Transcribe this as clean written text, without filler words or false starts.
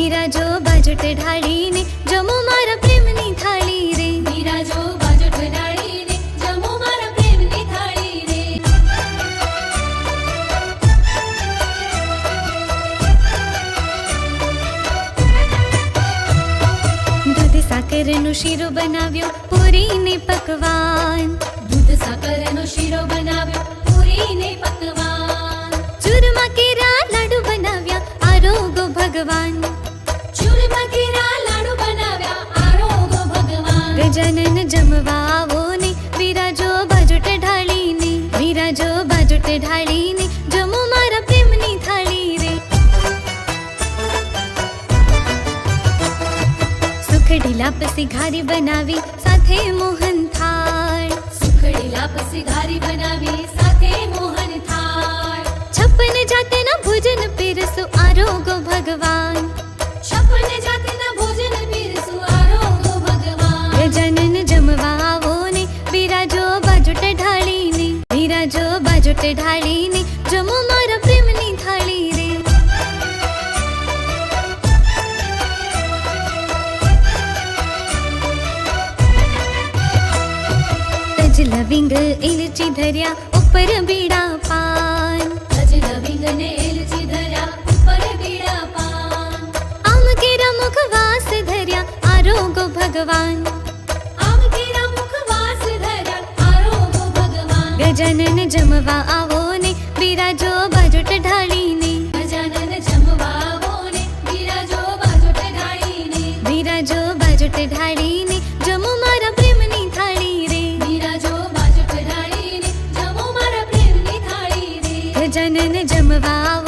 બિરાજો બાજોટ ઢાળીને જમો મારા પ્રેમની થાળી રે. બિરાજો બાજોટ ઢાળીને જમો મારા પ્રેમની થાળી રે. દૂધ સાકરનો શીરો બનાવ્યો પૂરીને પકવાન. દૂધ સાકરનો શીરો બનાવ્યો પૂરીને પકવાન. ચૂરમા કેરા લાડુ બનાવ્યા આરોગો ભગવાન. ચૂરમા કેરા લાડુ બનાવ્યા આરોગો ભગવાન. ગજાનન જમવા આવો ને બિરાજો બાજોટ ઢાળીને. બિરાજો બાજોટ ઢાળીને જમો મારા પ્રેમની થાળી રે. સુખડી લાપસી ઘારી બનાવી સાથે મોહન થાળ. સુખડી લાપસી ઘારી બનાવી સાથે મોહન થાળ. 56 જાતના ભોજન પીરસો આરોગો ભગવાન. 56 જાતના ભોજન પીરસું આરોગો ભગવાન. ગજાનન જમવા આવો ને બિરાજો બાજોટ ઢાળીને. બિરાજો બાજોટ ઢાળીને જમો મારા પ્રેમની થાળી રે. તજ લવિંગ એલચી ધર્યા ઉપર બીડા પાન. તજ લવિંગ ને એલચી ધર્યા ઉપર બીડા પાન. આમ કેરા મુખવાસ ધર્યા આરોગો ભગવાન. આમ કેરા મુખવાસ ધર્યા આરોગો ભગવાન. ગજાનન જમવા આવો ને બિરાજો બાજોટ ઢાળીને. ગજાનન જમવા આવો ને બિરાજો બાજોટ ઢાળીને. બિરાજો બાજોટ ઢાળીને જમો મારા પ્રેમની થાળી રે. બિરાજો બાજોટ ઢાળીને જમો મારા પ્રેમની થાળી રે. ગજાનન જમવા આવો